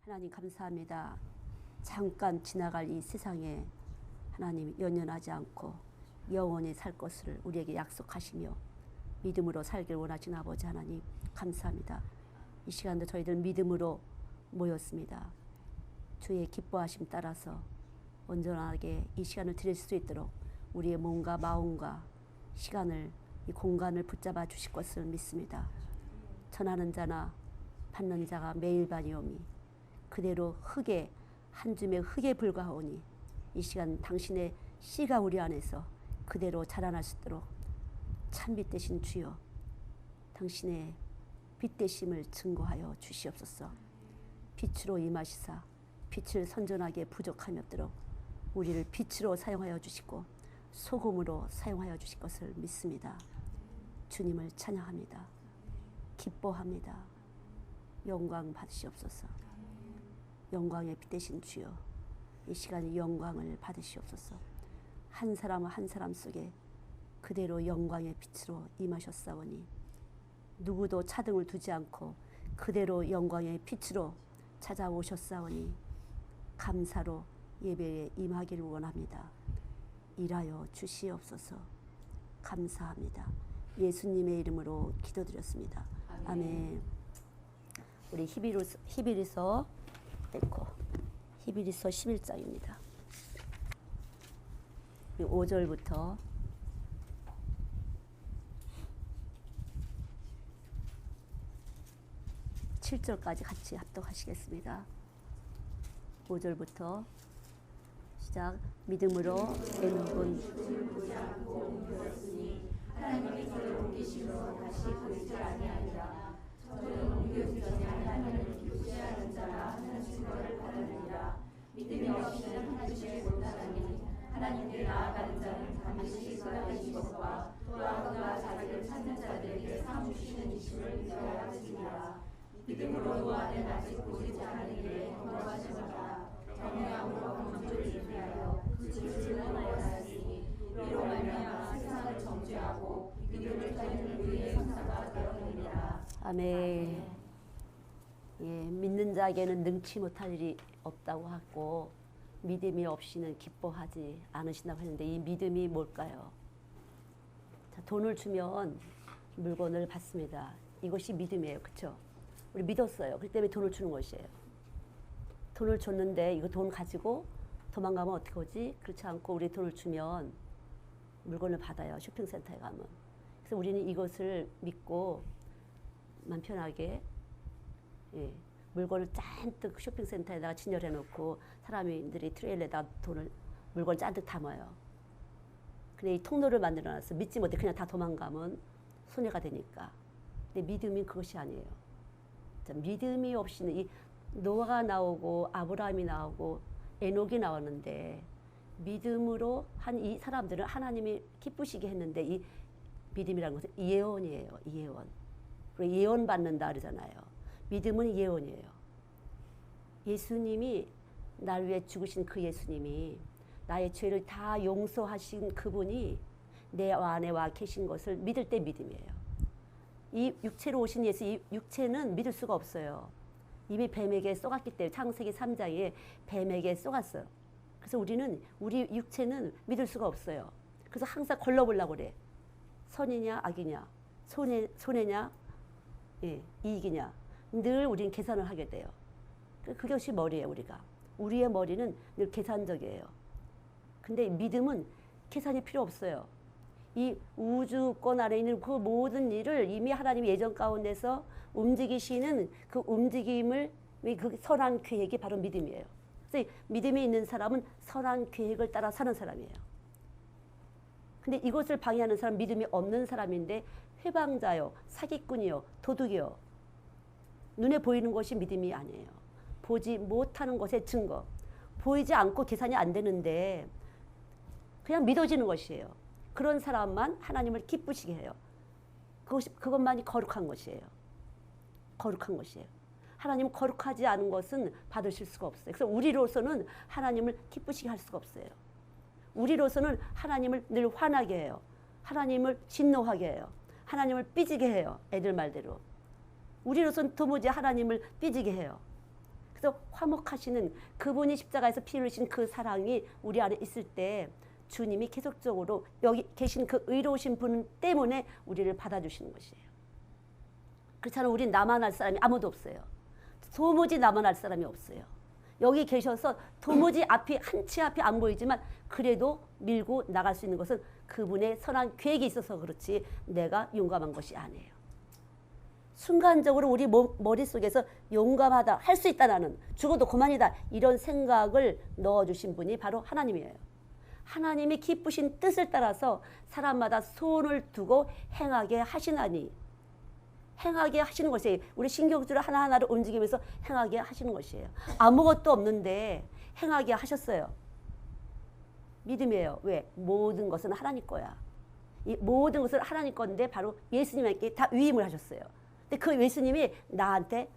하나님 감사합니다. 잠깐 지나갈 이 세상에 하나님 연연하지 않고 영원히 살 것을 우리에게 약속하시며 믿음으로 살길 원하시는 아버지 하나님 감사합니다. 이 시간도 저희들 믿음으로 모였습니다. 주의 기뻐하심 따라서 온전하게 이 시간을 드릴 수 있도록 우리의 몸과 마음과 시간을 이 공간을 붙잡아 주실 것을 믿습니다. 전하는 자나 받는 자가 매일 반이오미 그대로 흙에 한 줌의 흙에 불과하오니 이 시간 당신의 씨가 우리 안에서 그대로 자라날 수 있도록 참빛 되신 주여 당신의 빛 되심을 증거하여 주시옵소서. 빛으로 임하시사 빛을 선전하게 부족함이 없도록 우리를 빛으로 사용하여 주시고 소금으로 사용하여 주실 것을 믿습니다. 주님을 찬양합니다. 기뻐합니다. 영광 받으시옵소서. 영광의 빛 되신 주여 이 시간에 영광을 받으시옵소서. 한 사람 한 사람 속에 그대로 영광의 빛으로 임하셨사오니 누구도 차등을 두지 않고 그대로 영광의 빛으로 찾아오셨사오니 감사로 예배에 임하기를 원합니다. 일하여 주시옵소서. 감사합니다. 예수님의 이름으로 기도드렸습니다. 아멘. 우리 히브리서 11장입니다. 5절부터 7절까지 같이 합독하시겠습니다. 5절부터 시작. 믿음으로 에녹은 하나님이 저를 옮기심으로 다시 보이지 아니하니라. 저는 옮겨주지 아니하면 기쁘시하는 자라 하는 증거를 받으리라. 믿음이 없이는 하시지 못하나니 하나님께 나아가는 자는 반드시 그가 것과 또한 그가 자기를 찾는 자들에게 상 주시는 이심을 믿어야 하시리라. 믿음으로 노아는 아직 보이지 않으기에 경고하시마다 경외함으로 방주를 준비하여 그 집을 원하였으니 이로 말미암아 세상을 정죄하고 믿음을 가진 우리의 선사가 되었느니라. 아멘. 예, 믿는 자에게는 능치 못할 일이 없다고 하고 믿음이 없이는 기뻐하지 않으신다고 했는데 이 믿음이 뭘까요? 자, 돈을 주면 물건을 받습니다. 이것이 믿음이에요. 그렇죠? 우리 믿었어요. 그렇기 때문에 돈을 주는 것이에요. 돈을 줬는데 이거 돈 가지고 도망가면 어떻게 하지? 그렇지 않고 우리 돈을 주면 물건을 받아요. 쇼핑센터에 가면. 그래서 우리는 이것을 믿고 맘 편하게 물건을 잔뜩 쇼핑센터에다가 진열해 놓고 사람들이 트레일러에다 물건을 잔뜩 담아요. 근데 이 통로를 만들어 놨어. 믿지 못해 그냥 다 도망가면 손해가 되니까. 근데 믿음이 그것이 아니에요. 자, 믿음이 없이는 이 노아가 나오고 아브라함이 나오고 에녹이 나왔는데 믿음으로 한 이 사람들은 하나님이 기쁘시게 했는데 이 믿음이라는 것은 예언이에요. 예언. 그리고 예언 받는다 그러잖아요. 믿음은 예언이에요. 예수님이 날 위해 죽으신 그 예수님이 나의 죄를 다 용서하신 그분이 내 안에 와 계신 것을 믿을 때 믿음이에요. 이 육체로 오신 예수, 이 육체는 믿을 수가 없어요. 이미 뱀에게 쏘갔기 때문에 창세기 3장에 뱀에게 쏘갔어요. 그래서 우리 육체는 믿을 수가 없어요. 그래서 항상 걸러보려고 그래. 선이냐 악이냐, 손해냐 이익이냐 늘 우리는 계산을 하게 돼요. 그것이 머리예요. 우리의 머리는 늘 계산적이에요. 근데 믿음은 계산이 필요 없어요. 이 우주권 안에 있는 그 모든 일을 이미 하나님이 예전 가운데서 움직이시는 그 움직임을 그 선한 계획이 바로 믿음이에요. 그래서 믿음이 있는 사람은 선한 계획을 따라 사는 사람이에요. 근데 이것을 방해하는 사람 믿음이 없는 사람인데 회방자요, 사기꾼이요, 도둑이요. 눈에 보이는 것이 믿음이 아니에요. 보지 못하는 것의 증거. 보이지 않고 계산이 안 되는데 그냥 믿어지는 것이에요. 그런 사람만 하나님을 기쁘시게 해요. 그것만이 거룩한 것이에요. 거룩한 것이에요. 하나님 거룩하지 않은 것은 받으실 수가 없어요. 그래서 우리로서는 하나님을 기쁘시게 할 수가 없어요. 우리로서는 하나님을 늘 화나게 해요. 하나님을 진노하게 해요. 하나님을 삐지게 해요. 애들 말대로. 우리로서는 도무지 하나님을 삐지게 해요. 그래서 화목하시는 그분이 십자가에서 피 흘리신 그 사랑이 우리 안에 있을 때 주님이 계속적으로 여기 계신 그 의로우신 분 때문에 우리를 받아주시는 것이에요. 그렇잖아요. 우린 나만 할 사람이 아무도 없어요. 도무지 나만 할 사람이 없어요. 여기 계셔서 도무지 앞이 한 치 앞이 안 보이지만 그래도 밀고 나갈 수 있는 것은 그분의 선한 계획이 있어서 그렇지 내가 용감한 것이 아니에요. 순간적으로 우리 머릿속에서 용감하다, 할 수 있다, 나는 죽어도 그만이다, 이런 생각을 넣어주신 분이 바로 하나님이에요. 하나님이 기쁘신 뜻을 따라서 사람마다 손을 두고 행하게 하시나니, 행하게 하시는 것이에요. 우리 신경줄을 하나하나를 움직이면서 행하게 하시는 것이에요. 아무것도 없는데 행하게 하셨어요. 믿음이에요. 왜? 모든 것은 하나님 거야. 이 모든 것은 하나님 건데 바로 예수님에게 다 위임을 하셨어요. 근데 그 예수님이 나한테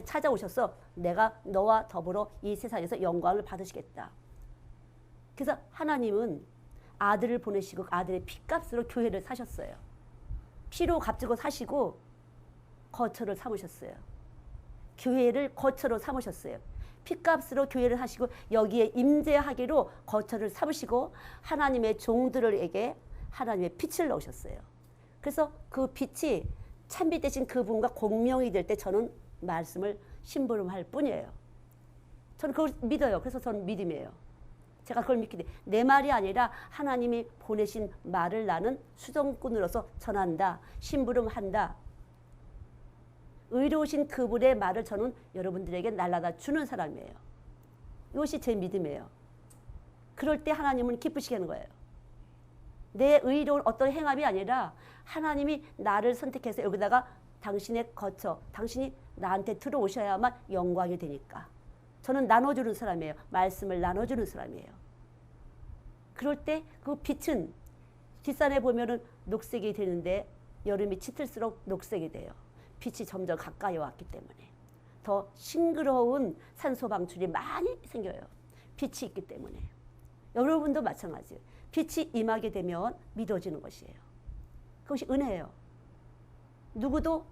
찾아오셔서 내가 너와 더불어 이 세상에서 영광을 받으시겠다. 그래서 하나님은 아들을 보내시고 아들의 피값으로 교회를 사셨어요. 피로 값주고 사시고 거처를 삼으셨어요. 교회를 거처로 삼으셨어요. 피값으로 교회를 하시고 여기에 임재하기로 거처를 삼으시고 하나님의 종들에게 하나님의 빛을 넣으셨어요. 그래서 그 빛이 참빛 대신 그분과 공명이 될 때 저는 말씀을 심부름할 뿐이에요. 저는 그걸 믿어요. 그래서 저는 믿음이에요. 제가 그걸 믿기 때문에 내 말이 아니라 하나님이 보내신 말을 나는 수정꾼으로서 전한다, 심부름한다. 의로우신 그분의 말을 저는 여러분들에게 날라다 주는 사람이에요. 이것이 제 믿음이에요. 그럴 때 하나님은 기쁘시게 하는 거예요. 내 의로운 어떤 행함이 아니라 하나님이 나를 선택해서 여기다가 당신의 거처, 당신이 나한테 들어오셔야만 영광이 되니까. 저는 나눠주는 사람이에요. 말씀을 나눠주는 사람이에요. 그럴 때 그 빛은 뒷산에 보면은 녹색이 되는데 여름이 짙을수록 녹색이 돼요. 빛이 점점 가까이 왔기 때문에 더 싱그러운 산소 방출이 많이 생겨요. 빛이 있기 때문에. 여러분도 마찬가지예요. 빛이 임하게 되면 믿어지는 것이에요. 그것이 은혜예요. 누구도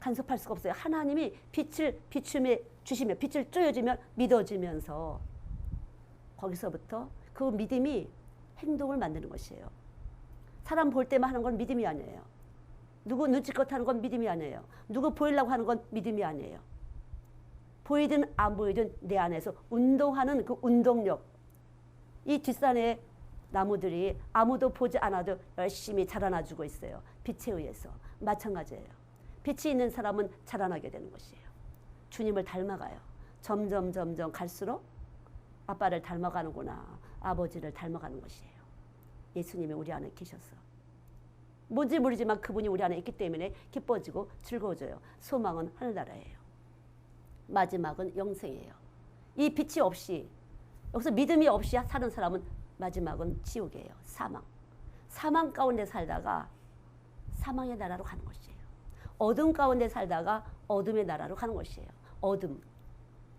간섭할 수가 없어요. 하나님이 빛을 비춤에 주시면, 빛을 쪼여주면 믿어지면서 거기서부터 그 믿음이 행동을 만드는 것이에요. 사람 볼 때만 하는 건 믿음이 아니에요. 누구 눈치껏 하는 건 믿음이 아니에요. 누구 보이려고 하는 건 믿음이 아니에요. 보이든 안 보이든 내 안에서 운동하는 그 운동력. 이 뒷산의 나무들이 아무도 보지 않아도 열심히 자라나주고 있어요. 빛에 의해서. 마찬가지예요. 빛이 있는 사람은 자라나게 되는 것이에요. 주님을 닮아가요. 점점 갈수록 아빠를 닮아가는구나. 아버지를 닮아가는 것이에요. 예수님이 우리 안에 계셔서. 뭔지 모르지만 그분이 우리 안에 있기 때문에 기뻐지고 즐거워져요. 소망은 하늘나라예요. 마지막은 영생이에요. 이 빛이 없이, 여기서 믿음이 없이 사는 사람은 마지막은 지옥이에요. 사망. 사망 가운데 살다가 사망의 나라로 가는 것이에요. 어둠 가운데 살다가 어둠의 나라로 가는 것이에요. 어둠.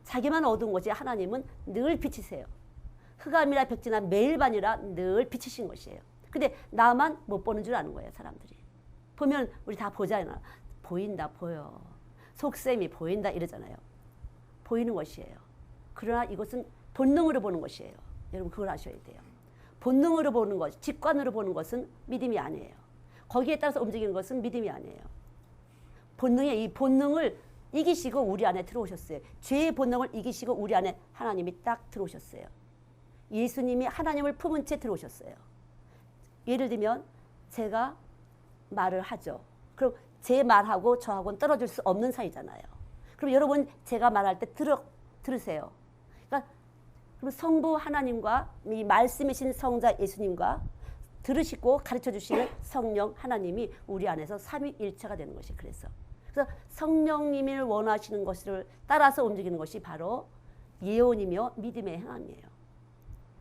자기만 어두운 거지 하나님은 늘 빛이세요. 흑암이나 백지나 매일 밤이라 늘 빛이신 것이에요. 근데 나만 못 보는 줄 아는 거예요. 사람들이. 보면 우리 다 보잖아요. 보인다, 보여. 속셈이 보인다 이러잖아요. 보이는 것이에요. 그러나 이것은 본능으로 보는 것이에요. 여러분 그걸 아셔야 돼요. 본능으로 보는 것, 직관으로 보는 것은 믿음이 아니에요. 거기에 따라서 움직이는 것은 믿음이 아니에요. 본능의 이 본능을 이기시고 우리 안에 들어오셨어요. 죄의 본능을 이기시고 우리 안에 하나님이 딱 들어오셨어요. 예수님이 하나님을 품은 채 들어오셨어요. 예를 들면 제가 말을 하죠. 그럼 제 말하고 저하고는 떨어질 수 없는 사이잖아요. 그럼 여러분 제가 말할 때 들으세요. 그러니까 그럼 성부 하나님과 이 말씀이신 성자 예수님과 들으시고 가르쳐 주시는 성령 하나님이 우리 안에서 삼위일체가 되는 것이 그래서 성령님이 원하시는 것을 따라서 움직이는 것이 바로 예언이며 믿음의 행함이에요.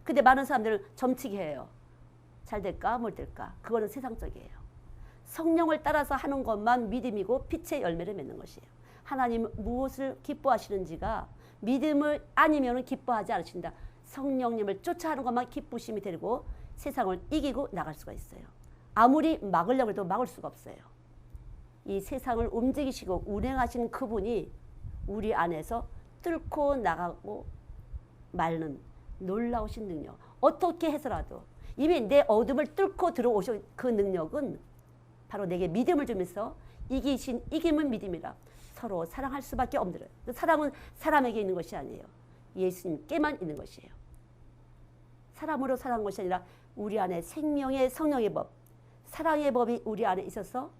근데 많은 사람들은 점치기 해요. 잘 될까 뭘 될까 그거는 세상적이에요. 성령을 따라서 하는 것만 믿음이고 빛의 열매를 맺는 것이에요. 하나님 무엇을 기뻐하시는지가 믿음을 아니면 기뻐하지 않으신다. 성령님을 쫓아하는 것만 기쁘심이 되고 세상을 이기고 나갈 수가 있어요. 아무리 막으려고 해도 막을 수가 없어요. 이 세상을 움직이시고 운행하시는 그분이 우리 안에서 뚫고 나가고 말는 놀라우신 능력. 어떻게 해서라도 이미 내 어둠을 뚫고 들어오신 그 능력은 바로 내게 믿음을 주면서 이김은 믿음이라. 서로 사랑할 수밖에 없는. 사랑은 사람에게 있는 것이 아니에요. 예수님께만 있는 것이에요. 사람으로 사랑한 것이 아니라 우리 안에 생명의 성령의 법, 사랑의 법이 우리 안에 있어서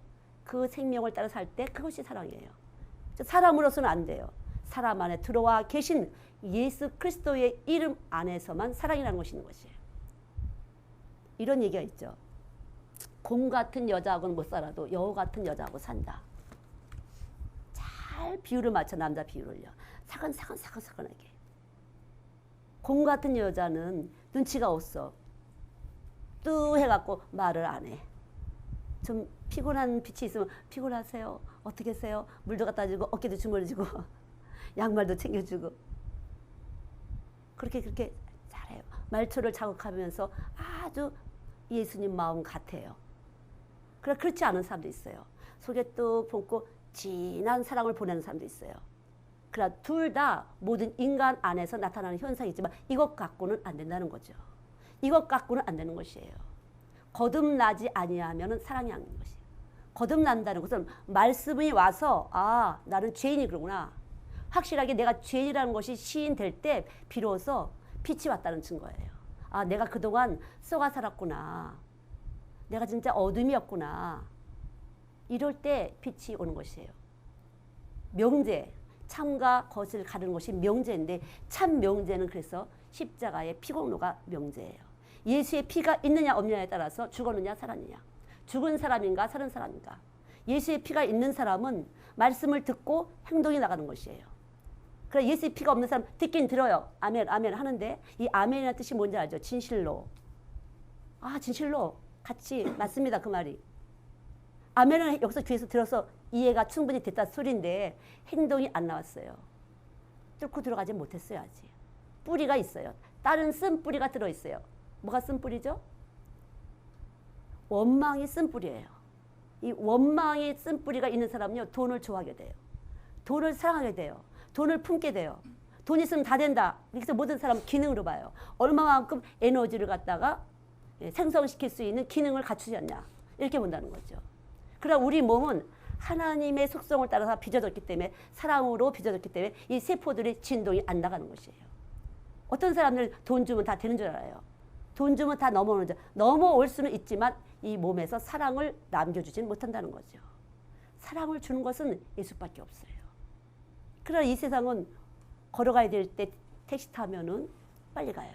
그 생명을 따라 살 때 그것이 사랑이에요. 사람으로서는 안 돼요. 사람 안에 들어와 계신 예수 그리스도의 이름 안에서만 사랑이라는 것이 있는 것이에요. 이런 얘기가 있죠. 곰 같은 여자하고는 못 살아도 여우 같은 여자하고 산다. 잘 비율을 맞춰, 남자 비율을요. 사근사근하게. 곰 같은 여자는 눈치가 없어. 뚜 해갖고 말을 안 해. 좀 피곤한 빛이 있으면 피곤하세요? 어떻게 하세요? 물도 갖다 주고 어깨도 주물러주고 양말도 챙겨주고 그렇게 잘해요. 말투를 자극하면서 아주 예수님 마음 같아요. 그렇지 않은 사람도 있어요. 속에 뚝 품고 진한 사랑을 보내는 사람도 있어요. 그러나 둘 다 모든 인간 안에서 나타나는 현상이지만 이것 갖고는 안 된다는 거죠. 이것 갖고는 안 되는 것이에요. 거듭나지 아니하면 사랑이 아닌 것이에요. 거듭난다는 것은 말씀이 와서 아 나는 죄인이 그러구나. 확실하게 내가 죄인이라는 것이 시인될 때 비로소 빛이 왔다는 증거예요. 아 내가 그동안 썩어 살았구나. 내가 진짜 어둠이었구나. 이럴 때 빛이 오는 것이에요. 명제, 참과 거짓을 가르는 것이 명제인데 참 명제는 그래서 십자가의 피공로가 명제예요. 예수의 피가 있느냐 없느냐에 따라서 죽었느냐 살았느냐. 죽은 사람인가 사는 사람인가. 예수의 피가 있는 사람은 말씀을 듣고 행동이 나가는 것이에요. 그래 예수의 피가 없는 사람 듣긴 들어요. 아멘 아멘 하는데 이 아멘이라는 뜻이 뭔지 알죠? 진실로. 아 진실로 같이 맞습니다 그 말이. 아멘은 여기서 귀에서 들어서 이해가 충분히 됐다 소리인데 행동이 안 나왔어요. 뚫고 들어가지 못했어요 아직. 뿌리가 있어요. 다른 쓴 뿌리가 들어있어요. 뭐가 쓴 뿌리죠? 원망이 쓴 뿌리예요. 이 원망이 쓴 뿌리가 있는 사람은요 돈을 좋아하게 돼요. 돈을 사랑하게 돼요. 돈을 품게 돼요. 돈 있으면 다 된다. 그래서 모든 사람은 기능으로 봐요. 얼마만큼 에너지를 갖다가 생성시킬 수 있는 기능을 갖추지 않냐. 이렇게 본다는 거죠. 그러나 우리 몸은 하나님의 속성을 따라서 빚어졌기 때문에 사랑으로 빚어졌기 때문에 이 세포들의 진동이 안 나가는 것이에요. 어떤 사람들은 돈 주면 다 되는 줄 알아요. 돈 주면 다 넘어오는 줄. 넘어올 수는 있지만 이 몸에서 사랑을 남겨주지는 못한다는 거죠. 사랑을 주는 것은 예수밖에 없어요. 그러나 이 세상은 걸어가야 될 때 택시 타면은 빨리 가요.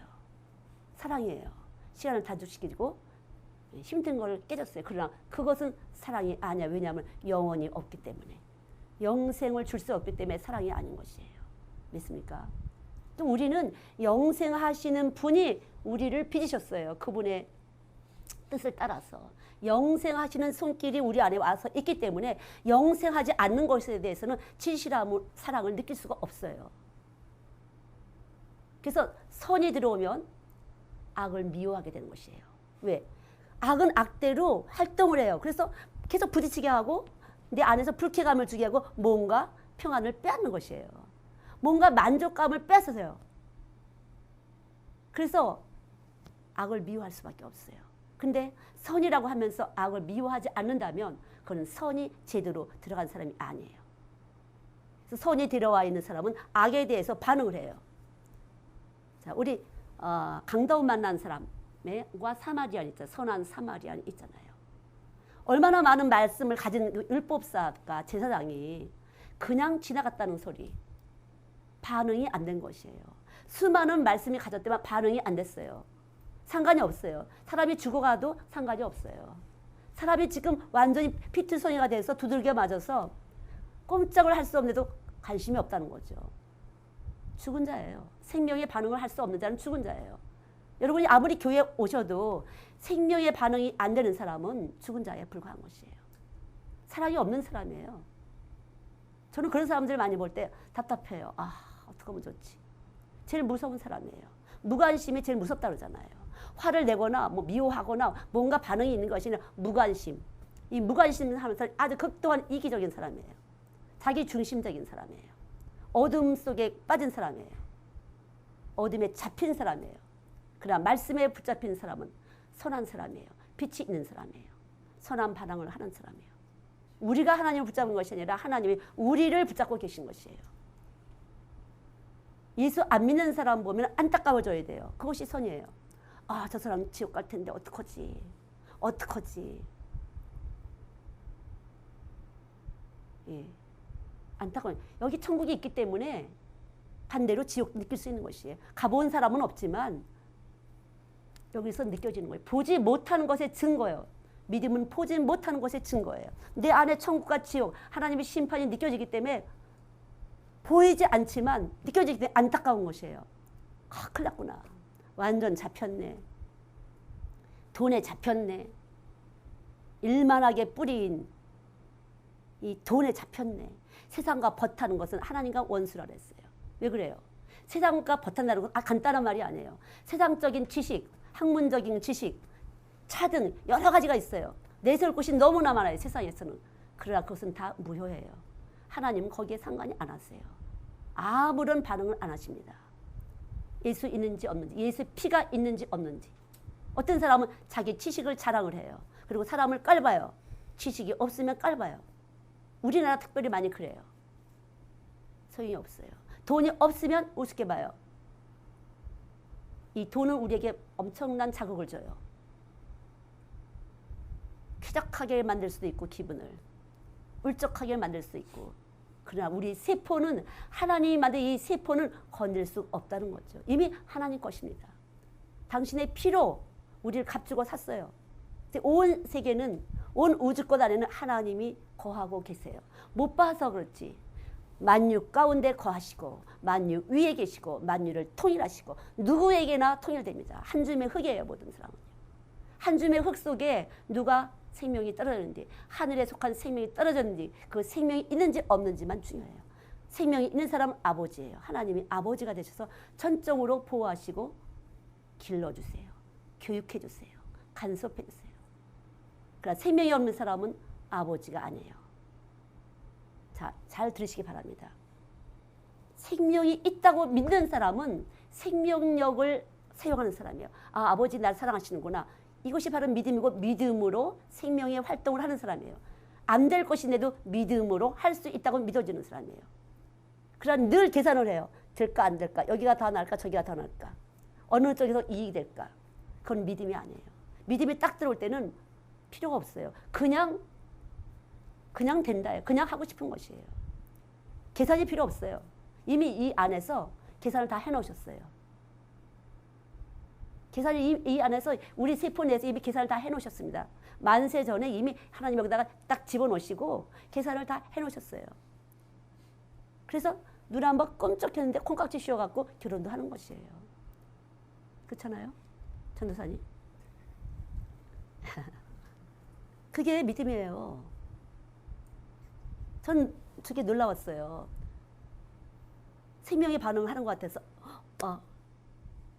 사랑이에요. 시간을 단축시키고 힘든 걸 깨졌어요. 그러나 그것은 사랑이 아니야. 왜냐하면 영원히 없기 때문에. 영생을 줄 수 없기 때문에 사랑이 아닌 것이에요. 믿습니까? 또 우리는 영생하시는 분이 우리를 빚으셨어요. 그분의 뜻을 따라서. 영생하시는 손길이 우리 안에 와서 있기 때문에 영생하지 않는 것에 대해서는 진실한 사랑을 느낄 수가 없어요. 그래서 선이 들어오면 악을 미워하게 되는 것이에요. 왜? 악은 악대로 활동을 해요. 그래서 계속 부딪히게 하고 내 안에서 불쾌감을 주게 하고 뭔가 평안을 빼앗는 것이에요. 뭔가 만족감을 뺏으세요. 그래서 악을 미워할 수밖에 없어요. 근데 선이라고 하면서 악을 미워하지 않는다면 그건 선이 제대로 들어간 사람이 아니에요. 그래서 선이 들어와 있는 사람은 악에 대해서 반응을 해요. 자, 우리 강다운 만난 사람과 사마리안 있잖아요. 선한 사마리안 있잖아요. 얼마나 많은 말씀을 가진 율법사가 제사장이 그냥 지나갔다는 소리. 반응이 안 된 것이에요. 수많은 말씀이 가졌지만 반응이 안 됐어요. 상관이 없어요. 사람이 죽어가도 상관이 없어요. 사람이 지금 완전히 피투성이가 돼서 두들겨 맞아서 꼼짝을 할 수 없는데도 관심이 없다는 거죠. 죽은 자예요. 생명의 반응을 할 수 없는 자는 죽은 자예요. 여러분이 아무리 교회에 오셔도 생명의 반응이 안 되는 사람은 죽은 자에 불과한 것이에요. 사랑이 없는 사람이에요. 저는 그런 사람들 많이 볼 때 답답해요. 아, 어떻게 하면 좋지. 제일 무서운 사람이에요. 무관심이 제일 무섭다 그러잖아요. 화를 내거나 뭐 미워하거나 뭔가 반응이 있는 것이 아니라 무관심. 이 무관심 하면서 아주 극도한 이기적인 사람이에요. 자기 중심적인 사람이에요. 어둠 속에 빠진 사람이에요. 어둠에 잡힌 사람이에요. 그러나 말씀에 붙잡힌 사람은 선한 사람이에요. 빛이 있는 사람이에요. 선한 반응을 하는 사람이에요. 우리가 하나님을 붙잡은 것이 아니라 하나님이 우리를 붙잡고 계신 것이에요. 예수 안 믿는 사람 보면 안타까워져야 돼요. 그것이 선이에요. 아, 저 사람 지옥 갈 텐데 어떡하지? 어떡하지? 예. 안타까워요. 여기 천국이 있기 때문에 반대로 지옥 느낄 수 있는 것이에요. 가본 사람은 없지만 여기서 느껴지는 거예요. 보지 못하는 것의 증거예요. 믿음은 보지 못하는 것의 증거예요. 내 안에 천국과 지옥, 하나님의 심판이 느껴지기 때문에 보이지 않지만 느껴지기 때문에 안타까운 것이에요. 아, 큰일 났구나. 완전 잡혔네. 돈에 잡혔네. 일만하게 뿌린 이 돈에 잡혔네. 세상과 벗하는 것은 하나님과 원수라 그랬어요. 왜 그래요? 세상과 벗한다는 건 간단한 말이 아니에요. 세상적인 지식, 학문적인 지식, 차 등 여러 가지가 있어요. 내세울 곳이 너무나 많아요. 세상에서는. 그러나 그것은 다 무효예요. 하나님은 거기에 상관이 안 하세요. 아무런 반응을 안 하십니다. 예수 있는지 없는지, 예수의 피가 있는지 없는지. 어떤 사람은 자기 지식을 자랑을 해요. 그리고 사람을 깔봐요. 지식이 없으면 깔봐요. 우리나라 특별히 많이 그래요. 소용이 없어요. 돈이 없으면 우습게 봐요. 이 돈은 우리에게 엄청난 자극을 줘요. 쾌적하게 만들 수도 있고 기분을 울적하게 만들 수 있고. 그러나 우리 세포는 하나님이 만든 이 세포는 건들 수 없다는 거죠. 이미 하나님 것입니다. 당신의 피로 우리를 값주고 샀어요. 온 세계는 온 우주권 안에는 하나님이 거하고 계세요. 못 봐서 그렇지. 만유 가운데 거하시고 만유 위에 계시고 만유를 통일하시고 누구에게나 통일됩니다. 한 줌의 흙이에요. 모든 사람은. 한 줌의 흙 속에 누가 생명이 떨어졌는지, 하늘에 속한 생명이 떨어졌는지, 그 생명이 있는지 없는지만 중요해요. 생명이 있는 사람은 아버지예요. 하나님이 아버지가 되셔서 전적으로 보호하시고 길러주세요. 교육해주세요. 간섭해주세요. 그러나 생명이 없는 사람은 아버지가 아니에요. 자, 잘 들으시기 바랍니다. 생명이 있다고 믿는 사람은 생명력을 사용하는 사람이에요. 아, 아버지 날 사랑하시는구나. 이것이 바로 믿음이고 믿음으로 생명의 활동을 하는 사람이에요. 안 될 것인데도 믿음으로 할 수 있다고 믿어지는 사람이에요. 그러나 늘 계산을 해요. 될까 안 될까? 여기가 더 나을까? 저기가 더 나을까? 어느 쪽에서 이익이 될까? 그건 믿음이 아니에요. 믿음이 딱 들어올 때는 필요가 없어요. 그냥 된다예요. 그냥 하고 싶은 것이에요. 계산이 필요 없어요. 이미 이 안에서 계산을 다 해놓으셨어요. 계산이 이 안에서 우리 세포 내에서 이미 계산을 다 해놓으셨습니다. 만세 전에 이미 하나님 여기다가 딱 집어넣으시고 계산을 다 해놓으셨어요. 그래서 눈 한번 끔찍했는데 콩깍지 씌워갖고 결혼도 하는 것이에요. 그렇잖아요? 전도사님. 그게 믿음이에요. 전 되게 놀라웠어요. 생명의 반응을 하는 것 같아서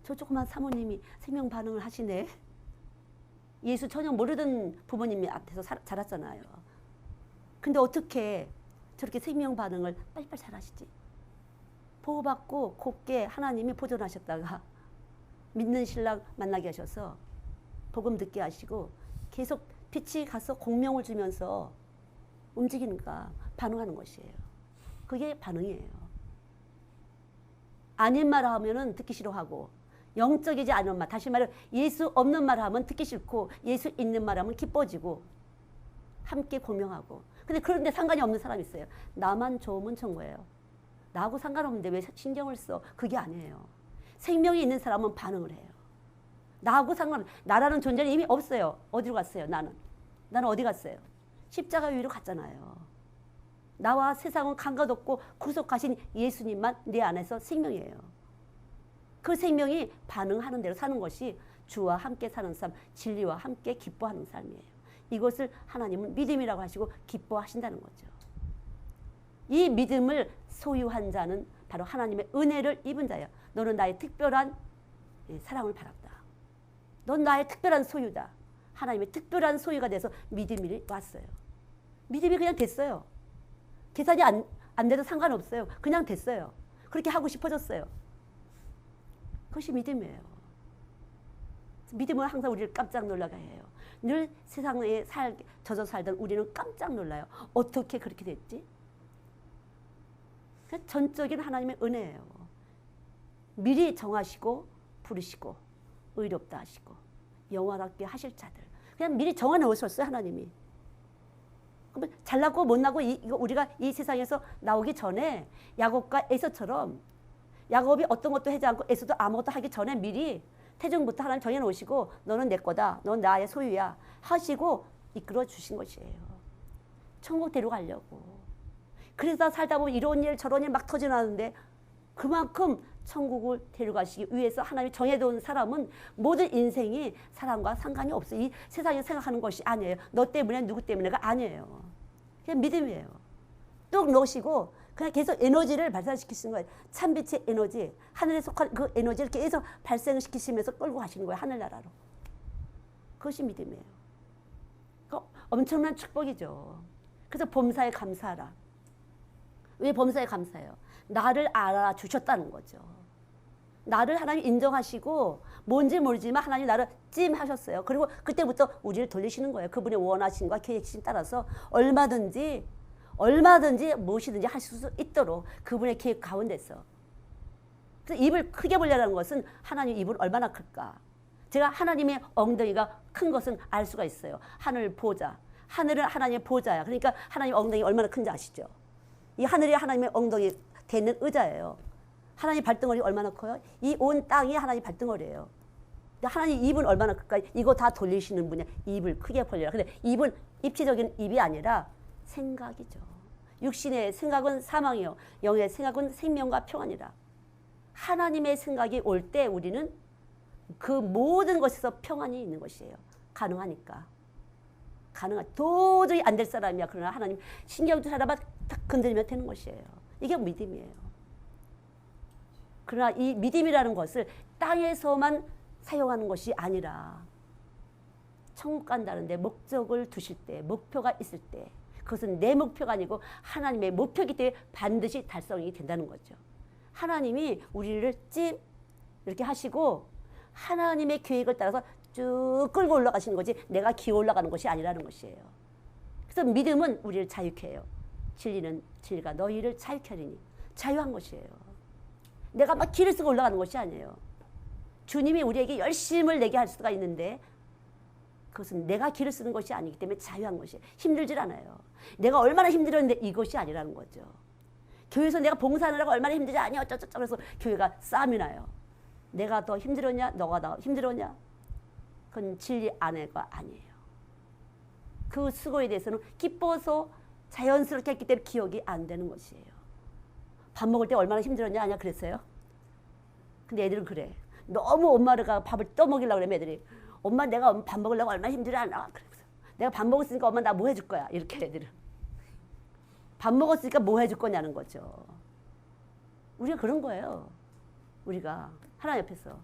저 조그만 사모님이 생명 반응을 하시네. 예수 전혀 모르던 부모님이 앞에서 자랐잖아요. 근데 어떻게 저렇게 생명 반응을 빨리빨리 잘하시지? 보호받고 곱게 하나님이 보존하셨다가 믿는 신랑 만나게 하셔서 복음 듣게 하시고 계속 빛이 가서 공명을 주면서 움직이니까 반응하는 것이에요. 그게 반응이에요. 아닌 말 하면은 듣기 싫어하고 영적이지 않은 말, 다시 말해 예수 없는 말 하면 듣기 싫고 예수 있는 말 하면 기뻐지고 함께 공명하고. 근데 그런데 상관이 없는 사람이 있어요. 나만 좋으면 좋은 거예요. 나하고 상관없는데 왜 신경을 써? 그게 아니에요. 생명이 있는 사람은 반응을 해요. 나하고 나라는 존재는 이미 없어요. 어디로 갔어요? 나는 어디 갔어요? 십자가 위로 갔잖아요. 나와 세상은 상관없고 구속하신 예수님만 내 안에서 생명이에요. 그 생명이 반응하는 대로 사는 것이 주와 함께 사는 삶, 진리와 함께 기뻐하는 삶이에요. 이것을 하나님은 믿음이라고 하시고 기뻐하신다는 거죠. 이 믿음을 소유한 자는 바로 하나님의 은혜를 입은 자예요. 너는 나의 특별한 사랑을 받았다. 넌 나의 특별한 소유다. 하나님의 특별한 소유가 돼서 믿음이 왔어요. 믿음이 그냥 됐어요. 계산이 안 돼도 상관없어요. 그냥 됐어요. 그렇게 하고 싶어졌어요. 그것이 믿음이에요. 믿음은 항상 우리를 깜짝 놀라게 해요. 늘 세상에 젖어 살던 우리는 깜짝 놀라요. 어떻게 그렇게 됐지? 전적인 하나님의 은혜예요. 미리 정하시고 부르시고 의롭다 하시고 영원하게 하실 자들. 그냥 미리 정해 놓으셨어요, 하나님이. 잘나고 못나고 이거 우리가 이 세상에서 나오기 전에 야곱과 에서처럼 야곱이 어떤 것도 하지 않고 에서도 아무것도 하기 전에 미리 태중부터 하나님 정해 놓으시고 너는 내 거다. 넌 나의 소유야. 하시고 이끌어 주신 것이에요. 천국 데려가려고. 그래서 살다 보면 이런 일 저런 일 막 터져나오는데 그만큼 천국을 데려가시기 위해서 하나님이 정해둔 사람은 모든 인생이 사람과 상관이 없어요. 이 세상에 생각하는 것이 아니에요. 너 때문에 누구 때문에가 아니에요. 그냥 믿음이에요. 뚝 넣으시고 그냥 계속 에너지를 발산시키시는 거예요. 참빛의 에너지, 하늘에 속한 그 에너지를 계속 발생시키시면서 끌고 가시는 거예요. 하늘나라로. 그것이 믿음이에요. 엄청난 축복이죠. 그래서 범사에 감사하라. 왜 범사에 감사해요? 나를 알아주셨다는 거죠. 나를 하나님 인정하시고 뭔지 모르지만 하나님 나를 찜하셨어요. 그리고 그때부터 우리를 돌리시는 거예요. 그분의 원하심과 계획심 따라서 얼마든지 무엇이든지 할 수 있도록 그분의 계획 가운데서. 그래서 입을 크게 벌려는 것은 하나님 입은 얼마나 클까. 제가 하나님의 엉덩이가 큰 것은 알 수가 있어요. 하늘 보좌. 하늘은 하나님의 보좌야. 그러니까 하나님 엉덩이 얼마나 큰지 아시죠? 이 하늘이 하나님의 엉덩이 되는 의자예요. 하나님 발등걸이 얼마나 커요? 이 온 땅이 하나님 발등걸이에요. 근데 하나님 입은 얼마나 클까? 이거 다 돌리시는 분이야. 입을 크게 벌려라. 근데 입은 입체적인 입이 아니라 생각이죠. 육신의 생각은 사망이요. 영의 생각은 생명과 평안이라. 하나님의 생각이 올 때 우리는 그 모든 것에서 평안이 있는 것이에요. 가능하니까. 도저히 안 될 사람이야. 그러나 하나님 신경도 살아봐 딱 건드리면 되는 것이에요. 이게 믿음이에요. 그러나 이 믿음이라는 것을 땅에서만 사용하는 것이 아니라 천국 간다는데 목적을 두실 때, 목표가 있을 때 그것은 내 목표가 아니고 하나님의 목표이기 때문에 반드시 달성이 된다는 거죠. 하나님이 우리를 찜 이렇게 하시고 하나님의 계획을 따라서 쭉 끌고 올라가시는 거지 내가 기어 올라가는 것이 아니라는 것이에요. 그래서 믿음은 우리를 자유케 해요. 진리는 진리가 너희를 자유케 하리니 자유한 것이에요. 내가 막 길을 쓰고 올라가는 것이 아니에요. 주님이 우리에게 열심을 내게 할 수가 있는데 그것은 내가 길을 쓰는 것이 아니기 때문에 자유한 것이에요. 힘들질 않아요. 내가 얼마나 힘들었는데 이것이 아니라는 거죠. 교회에서 내가 봉사하느라고 얼마나 힘들지 아니야 어쩌저쩌 그래서 교회가 싸움이 나요. 내가 더 힘들었냐 너가 더 힘들었냐 그건 진리 안에가 아니에요. 그 수고에 대해서는 기뻐서 자연스럽게 했기 때문에 기억이 안 되는 것이에요. 밥 먹을 때 얼마나 힘들었냐 아니야 그랬어요? 근데 애들은 그래. 너무 엄마가 밥을 떠먹이려고 그러면 애들이 엄마 내가 밥 먹으려고 얼마나 힘들지 않아? 그래서 내가 밥 먹었으니까 엄마 나 뭐 해줄 거야? 이렇게 애들은. 밥 먹었으니까 뭐 해줄 거냐는 거죠. 우리가 그런 거예요. 우리가 하나님 옆에서.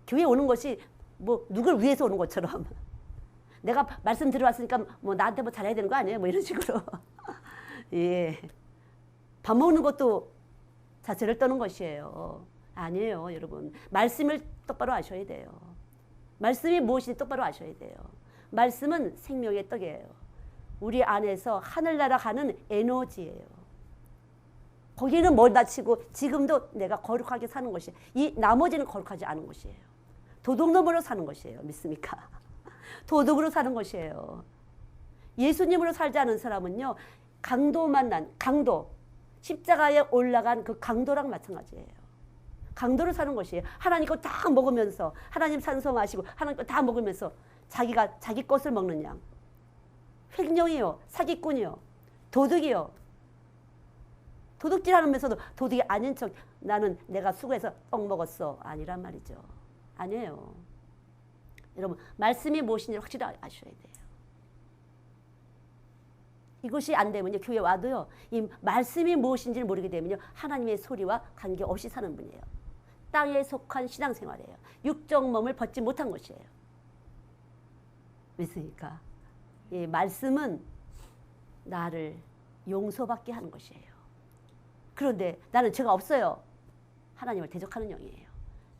교회 오는 것이 뭐 누굴 위해서 오는 것처럼 내가 말씀 들어왔으니까 뭐 나한테 뭐 잘해야 되는 거 아니에요? 뭐 이런 식으로. 예. 밥 먹는 것도 자체를 떠는 것이에요. 아니에요, 여러분. 말씀을 똑바로 아셔야 돼요. 말씀이 무엇인지 똑바로 아셔야 돼요. 말씀은 생명의 떡이에요. 우리 안에서 하늘나라 가는 에너지예요. 거기는 멀다 치고 지금도 내가 거룩하게 사는 것이 이 나머지는 거룩하지 않은 것이에요. 도둑놈으로 사는 것이에요. 믿습니까? 도둑으로 사는 것이에요. 예수님으로 살지 않은 사람은요. 강도 십자가에 올라간 그 강도랑 마찬가지예요. 강도로 사는 것이에요. 하나님 거 다 먹으면서 하나님 산소 마시고 하나님 거 다 먹으면서 자기가 자기 것을 먹는 양. 횡령이요. 사기꾼이요. 도둑이요. 도둑질하면서도 도둑이 아닌 척 나는 내가 수고해서 떡 먹었어. 아니란 말이죠. 아니에요. 여러분 말씀이 무엇인지 확실히 아셔야 돼요. 이것이 안 되면요. 교회 와도요. 이 말씀이 무엇인지를 모르게 되면요. 하나님의 소리와 관계없이 사는 분이에요. 땅에 속한 신앙생활이에요. 육적 몸을 벗지 못한 것이에요. 믿습니까? 이 말씀은 나를 용서받게 하는 것이에요. 그런데 나는 죄가 없어요. 하나님을 대적하는 영이에요.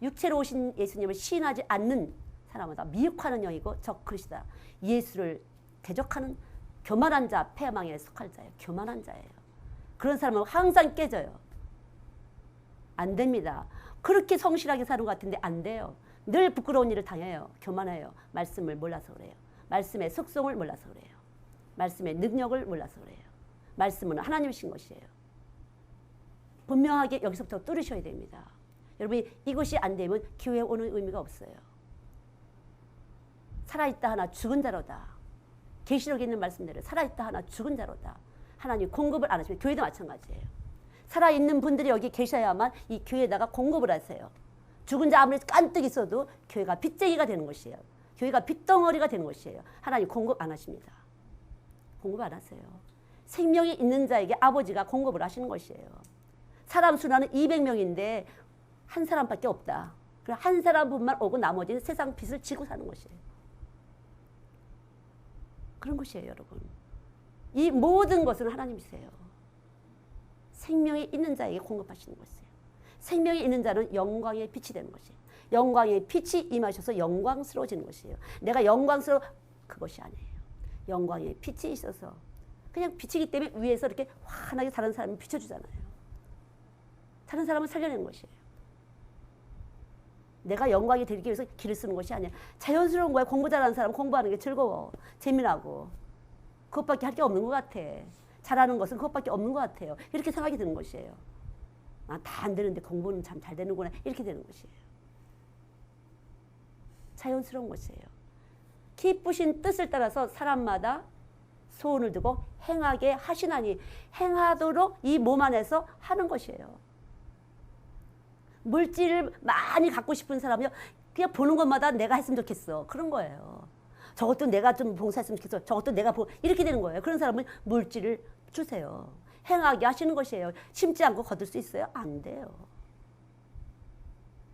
육체로 오신 예수님을 시인하지 않는 사람마다 미혹하는 영이고 적 그리스도다. 예수를 대적하는 교만한 자, 패망에 속할 자예요. 교만한 자예요. 그런 사람은 항상 깨져요. 안 됩니다. 그렇게 성실하게 사는 것 같은데 안 돼요. 늘 부끄러운 일을 당해요. 교만해요. 말씀을 몰라서 그래요. 말씀의 속성을 몰라서 그래요. 말씀의 능력을 몰라서 그래요. 말씀은 하나님이신 것이에요. 분명하게 여기서부터 뚫으셔야 됩니다. 여러분이 이것이 안 되면 교회에 오는 의미가 없어요. 살아있다 하나 죽은 자로다. 계시록에 있는 말씀대로 살아있다 하나 죽은 자로다. 하나님 공급을 안 하시면 교회도 마찬가지예요. 살아있는 분들이 여기 계셔야만 이 교회에다가 공급을 하세요. 죽은 자 아무리 깐뜩 있어도 교회가 빚쟁이가 되는 것이에요. 교회가 빚덩어리가 되는 것이에요. 하나님 공급 안 하십니다. 공급 안 하세요. 생명이 있는 자에게 아버지가 공급을 하시는 것이에요. 사람 수는 200명인데 한 사람밖에 없다. 그럼 한 사람분만 오고 나머지는 세상 빚을 지고 사는 것이에요. 그런 것이에요, 여러분. 이 모든 것은 하나님이세요. 생명이 있는 자에게 공급하시는 것이에요. 생명이 있는 자는 영광의 빛이 되는 것이에요. 영광의 빛이 임하셔서 영광스러워지는 것이에요. 내가 영광스러워 그것이 아니에요. 영광의 빛이 있어서 그냥 빛이기 때문에 위에서 이렇게 환하게 다른 사람을 비춰주잖아요. 다른 사람을 살려내는 것이에요. 내가 영광이 되기 위해서 길을 쓰는 것이 아니야. 자연스러운 거야. 공부 잘하는 사람 공부하는 게 즐거워. 재미나고. 그것밖에 할 게 없는 것 같아. 잘하는 것은 그것밖에 없는 것 같아요. 이렇게 생각이 드는 것이에요. 아, 다 안 되는데 공부는 참 잘 되는구나. 이렇게 되는 것이에요. 자연스러운 것이에요. 기쁘신 뜻을 따라서 사람마다 소원을 두고 행하게 하시나니 행하도록 이 몸 안에서 하는 것이에요. 물질을 많이 갖고 싶은 사람이요. 그냥 보는 것마다 내가 했으면 좋겠어. 그런 거예요. 저것도 내가 좀 봉사했으면 좋겠어. 저것도 내가 이렇게 되는 거예요. 그런 사람은 물질을 주세요. 행하게 하시는 것이에요. 심지 않고 거둘 수 있어요? 안 돼요.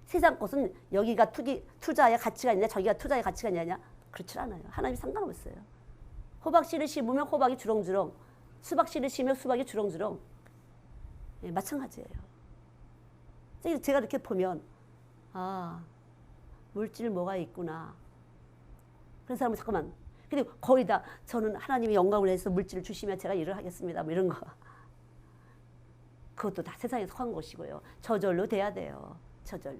세상 것은 여기가 투자의 가치가 있냐 저기가 투자의 가치가 있느냐 그렇지 않아요. 하나님 상관없어요. 호박 씨를 심으면 호박이 주렁주렁, 수박 씨를 심으면 수박이 주렁주렁. 예, 마찬가지예요. 제가 이렇게 보면 아 물질 뭐가 있구나. 그런 사람은 잠깐만. 근데 거의 다 저는 하나님의 영광을 위해서 물질을 주시면 제가 일을 하겠습니다. 뭐 이런 거. 그것도 다 세상에 속한 것이고요. 저절로 돼야 돼요. 저절로.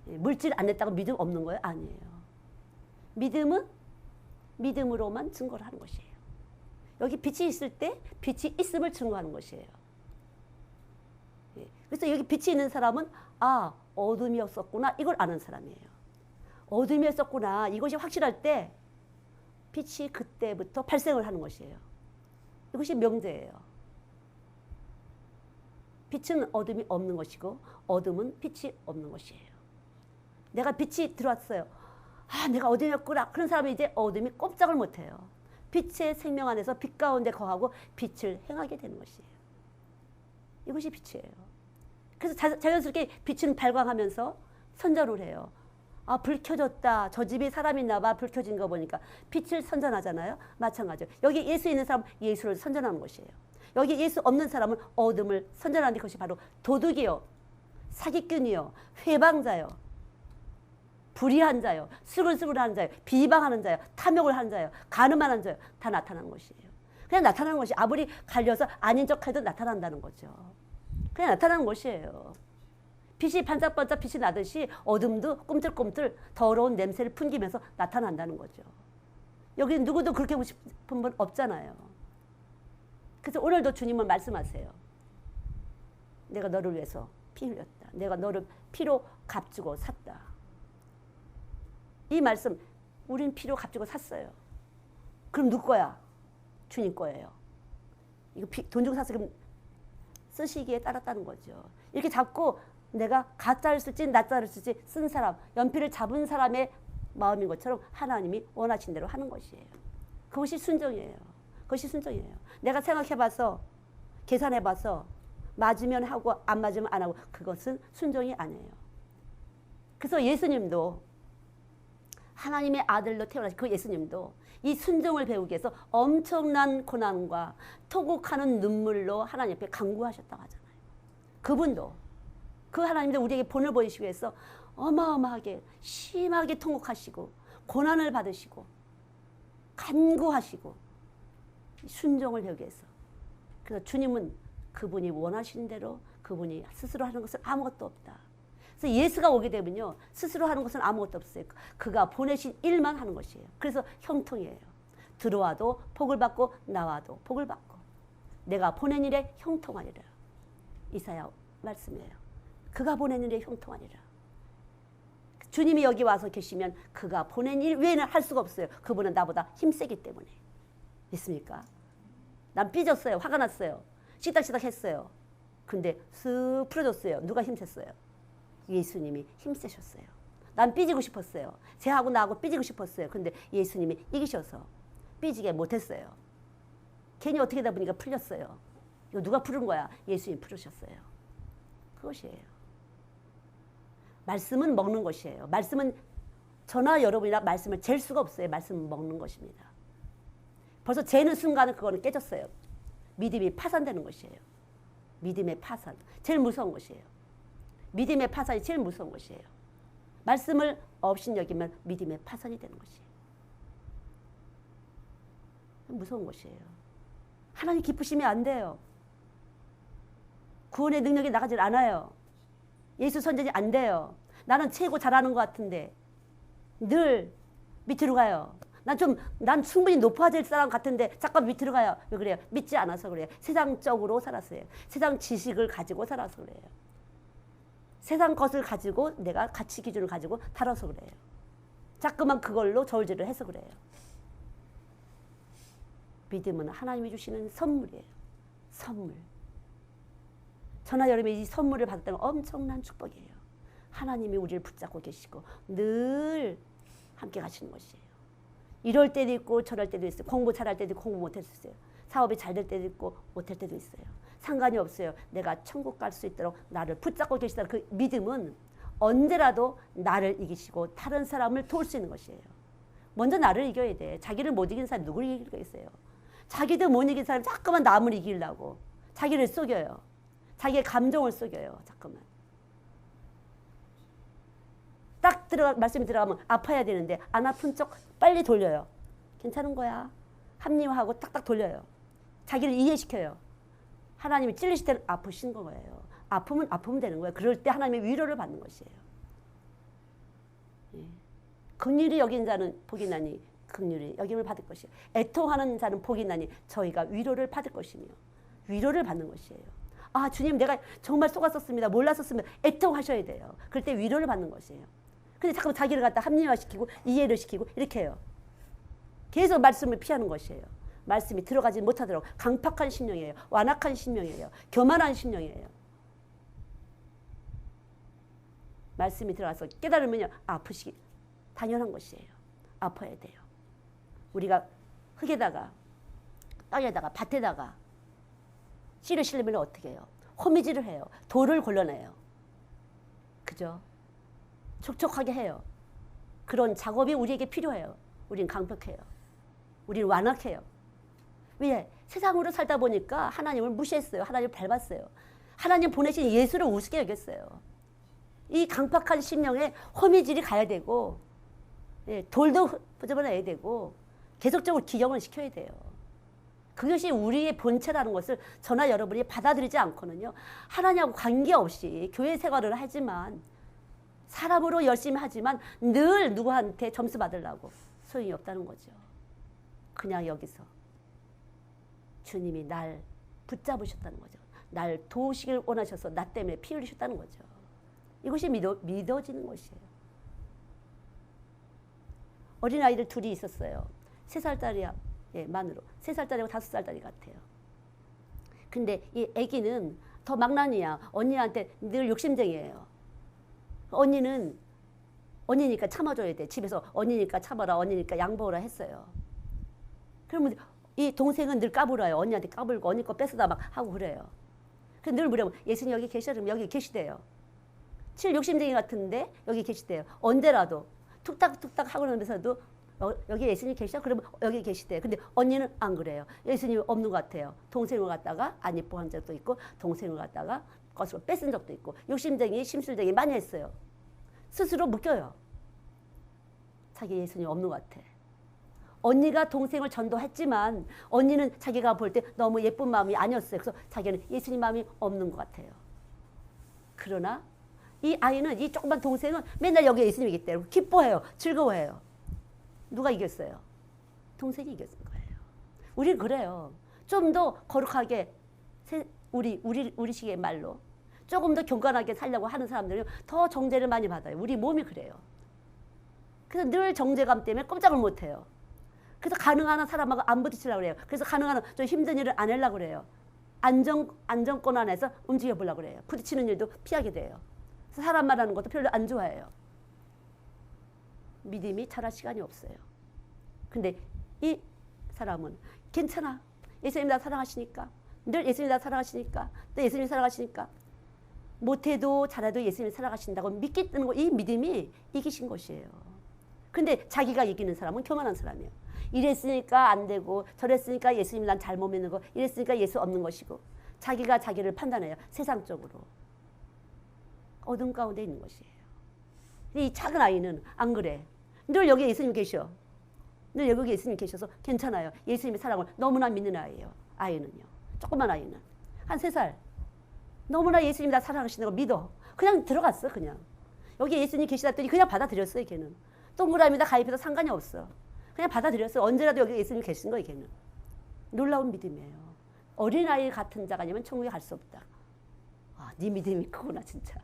예, 물질 안 냈다고 믿음 없는 거예요? 아니에요. 믿음은 믿음으로만 증거를 하는 것이에요. 여기 빛이 있을 때 빛이 있음을 증거하는 것이에요. 그래서 여기 빛이 있는 사람은 아 어둠이었었구나 이걸 아는 사람이에요. 어둠이었었구나 이것이 확실할 때 빛이 그때부터 발생을 하는 것이에요. 이것이 명제예요. 빛은 어둠이 없는 것이고 어둠은 빛이 없는 것이에요. 내가 빛이 들어왔어요. 아 내가 어둠이었구나. 그런 사람은 이제 어둠이 꼼짝을 못해요. 빛의 생명 안에서 빛 가운데 거하고 빛을 행하게 되는 것이에요. 이것이 빛이에요. 그래서 자연스럽게 빛은 발광하면서 선전을 해요. 아, 불 켜졌다. 저 집에 사람이 있나 봐. 불 켜진 거 보니까. 빛을 선전하잖아요. 마찬가지예요. 여기 예수 있는 사람 예수를 선전하는 것이에요. 여기 예수 없는 사람은 어둠을 선전하는 것이 바로 도둑이요. 사기꾼이요. 회방자요. 불의한 자요. 수근수근한 자요. 비방하는 자요. 탐욕을 하는 자요. 간음하는 자요. 다 나타나는 것이에요. 그냥 나타나는 것이 아무리 갈려서 아닌 척해도 나타난다는 거죠. 그냥 나타나는 것이에요. 빛이 반짝반짝 빛이 나듯이 어둠도 꿈틀꿈틀 더러운 냄새를 풍기면서 나타난다는 거죠. 여기 누구도 그렇게 하고 싶은 분 없잖아요. 그래서 오늘도 주님은 말씀하세요. 내가 너를 위해서 피 흘렸다. 내가 너를 피로 값주고 샀다. 이 말씀 우린 피로 값주고 샀어요. 그럼 누구 거야? 주님 거예요. 이거 돈 주고 샀어. 그럼 쓰시기에 따랐다는 거죠. 이렇게 잡고 내가 가짜를 쓸지 나짜를 쓸지 쓴 사람, 연필을 잡은 사람의 마음인 것처럼 하나님이 원하신 대로 하는 것이에요. 그것이 순종이에요. 그것이 순종이에요. 내가 생각해봐서 계산해봐서 맞으면 하고 안 맞으면 안 하고 그것은 순종이 아니에요. 그래서 예수님도 하나님의 아들로 태어나신 그 예수님도 이 순종을 배우기 위해서 엄청난 고난과 토곡하는 눈물로 하나님 앞에 간구하셨다고 하잖아요. 그분도 그 하나님도 우리에게 본을 보이시기 위해서 어마어마하게 심하게 통곡하시고 고난을 받으시고 간구하시고 순종을 배우기 위해서. 그래서 주님은 그분이 원하시는 대로 그분이 스스로 하는 것은 아무것도 없다. 그래서 예수가 오게 되면요, 스스로 하는 것은 아무것도 없어요. 그가 보내신 일만 하는 것이에요. 그래서 형통이에요. 들어와도 복을 받고 나와도 복을 받고 내가 보낸 일에 형통하리라. 이사야 말씀이에요. 그가 보낸 일에 형통하리라. 주님이 여기 와서 계시면 그가 보낸 일 외에는 할 수가 없어요. 그분은 나보다 힘세기 때문에. 믿습니까? 난 삐졌어요. 화가 났어요. 시닥시닥 했어요. 근데 쓱 풀어줬어요. 누가 힘셌어요? 예수님이 힘세셨어요. 난 삐지고 싶었어요. 쟤하고 나하고 삐지고 싶었어요. 근데 예수님이 이기셔서 삐지게 못했어요. 괜히 어떻게 하다 보니까 풀렸어요. 이거 누가 풀은 거야? 예수님이 풀으셨어요. 그것이에요. 말씀은 먹는 것이에요. 말씀은 저나 여러분이나 말씀을 잴 수가 없어요. 말씀은 먹는 것입니다. 벌써 재는 순간은 그거는 깨졌어요. 믿음이 파산되는 것이에요. 믿음의 파산. 제일 무서운 것이에요. 믿음의 파산이 제일 무서운 것이에요. 말씀을 업신여기면 믿음의 파산이 되는 것이에요. 무서운 것이에요. 하나님 기쁘시면 안 돼요. 구원의 능력이 나가질 않아요. 예수 선전이 안 돼요. 나는 최고 잘하는 것 같은데 늘 밑으로 가요. 난 충분히 높아질 사람 같은데 잠깐 밑으로 가요. 왜 그래요? 믿지 않아서 그래요. 세상적으로 살았어요. 세상 지식을 가지고 살아서 그래요. 세상 것을 가지고 내가 가치 기준을 가지고 다뤄서 그래요. 자꾸만 그걸로 저울질을 해서 그래요. 믿음은 하나님이 주시는 선물이에요. 선물. 저나 여러분이 이 선물을 받았다는 엄청난 축복이에요. 하나님이 우리를 붙잡고 계시고 늘 함께 가시는 것이에요. 이럴 때도 있고 저럴 때도 있어요. 공부 잘할 때도 있고 공부 못할 수 있어요. 사업이 잘 될 때도 있고 못할 때도 있어요. 상관이 없어요. 내가 천국 갈 수 있도록 나를 붙잡고 계시다는 그 믿음은 언제라도 나를 이기시고 다른 사람을 도울 수 있는 것이에요. 먼저 나를 이겨야 돼. 자기를 못 이긴 사람이 누구를 이기겠어요. 자기도 못 이긴 사람이 자꾸만 남을 이기려고 자기를 속여요. 자기의 감정을 속여요. 자꾸만. 딱 말씀이 들어가면 아파야 되는데 안 아픈 쪽 빨리 돌려요. 괜찮은 거야. 합리화하고 딱딱 돌려요. 자기를 이해시켜요. 하나님이 찔리실 때는 아프신 거예요. 아프면 아프면 되는 거예요. 그럴 때 하나님의 위로를 받는 것이에요. 예. 긍휼히 여긴 자는 복이 나니 긍휼히 여김을 받을 것이에요. 애통하는 자는 복이 나니 저희가 위로를 받을 것이며 위로를 받는 것이에요. 아 주님 내가 정말 속았었습니다. 몰랐었습니다. 애통하셔야 돼요. 그럴 때 위로를 받는 것이에요. 근데 자꾸 자기를 갖다 합리화시키고 이해를 시키고 이렇게 해요. 계속 말씀을 피하는 것이에요. 말씀이 들어가지 못하도록 강팍한 심령이에요. 완악한 심령이에요. 교만한 심령이에요. 말씀이 들어가서 깨달으면요. 아프시기 당연한 것이에요. 아파야 돼요. 우리가 흙에다가 땅에다가 밭에다가 씨를 실으면 어떻게 해요? 호미질을 해요. 돌을 골라내요. 그죠? 촉촉하게 해요. 그런 작업이 우리에게 필요해요. 우린 강팍해요. 우린 완악해요. 왜? 세상으로 살다 보니까 하나님을 무시했어요. 하나님을 밟았어요. 하나님 보내신 예수를 우습게 여겼어요. 이 강팍한 심령에 호미질이 가야 되고 예, 돌도 끄집어내야 되고 계속적으로 기경을 시켜야 돼요. 그것이 우리의 본체라는 것을 저나 여러분이 받아들이지 않고는요. 하나님하고 관계없이 교회 생활을 하지만 사람으로 열심히 하지만 늘 누구한테 점수 받으려고 소용이 없다는 거죠. 그냥 여기서 주님이 날 붙잡으셨다는 거죠. 날 도우시길 원하셔서 나 때문에 피 흘리셨다는 거죠. 이것이 믿어지는 것이에요. 어린아이들 둘이 있었어요. 3살짜리 만으로 3살짜리고 5살짜리 같아요. 근데 이 아기는 더 망나니야. 언니한테 늘 욕심쟁이에요. 언니는 언니니까 참아줘야 돼. 집에서 언니니까 참아라, 언니니까 양보하라 했어요. 그러면 이 동생은 늘 까불어요. 언니한테 까불고 언니 거 뺏어다 막 하고 그래요. 그래서 늘 물으면 예수님 여기 계시면 여기 계시대요. 욕심쟁이 같은데 여기 계시대요. 언제라도 툭탁툭탁 하고 나면서도 여기 예수님 계시죠? 그러면 여기 계시대요. 근데 언니는 안 그래요. 예수님 없는 것 같아요. 동생을 갖다가 안 예뻐한 적도 있고 동생을 갖다가 것으로 뺏은 적도 있고 욕심쟁이 심술쟁이 많이 했어요. 스스로 묶여요. 자기 예수님 없는 것 같아. 언니가 동생을 전도했지만 언니는 자기가 볼 때 너무 예쁜 마음이 아니었어요. 그래서 자기는 예수님 마음이 없는 것 같아요. 그러나 이 아이는 이 조그만 동생은 맨날 여기 예수님이 있기 때문에 기뻐해요. 즐거워해요. 누가 이겼어요? 동생이 이겼을 거예요. 우리는 그래요. 좀 더 거룩하게 우리 식의 말로 조금 더 경건하게 살려고 하는 사람들은 더 정죄를 많이 받아요. 우리 몸이 그래요. 그래서 늘 정죄감 때문에 꼼짝을 못해요. 그래서 가능한 사람하고 안 부딪히려고 그래요. 그래서 가능한 좀 힘든 일을 안 하려고 그래요. 안정권 안에서 움직여 보려고 그래요. 부딪히는 일도 피하게 돼요. 그래서 사람 말하는 것도 별로 안 좋아해요. 믿음이 자랄 시간이 없어요. 근데 이 사람은 괜찮아. 예수님 나 사랑하시니까. 늘 예수님 나 사랑하시니까. 또 예수님 사랑하시니까. 못해도 잘해도 예수님 사랑하신다고 믿겠다는 거, 이 믿음이 이기신 것이에요. 근데 자기가 이기는 사람은 교만한 사람이에요. 이랬으니까 안 되고 저랬으니까 예수님 난 잘못 믿는 거, 이랬으니까 예수 없는 것이고 자기가 자기를 판단해요. 세상적으로. 어둠 가운데 있는 것이에요. 이 작은 아이는 안 그래. 늘 여기 예수님 계셔. 늘 여기 예수님 계셔서 괜찮아요. 예수님의 사랑을 너무나 믿는 아이예요. 아이는요. 조그만 아이는. 한 3살. 너무나 예수님 나 사랑하신다고 믿어. 그냥 들어갔어. 그냥. 여기 예수님 계시다 했더니 그냥 받아들였어요. 걔는. 동그라미다 가입해도 상관이 없어. 그냥 받아들였어요. 언제라도 여기 예수님 계신 거예요. 걔는. 놀라운 믿음이에요. 어린아이 같은 자가 아니면 천국에 갈 수 없다. 아, 네 믿음이 크구나 진짜.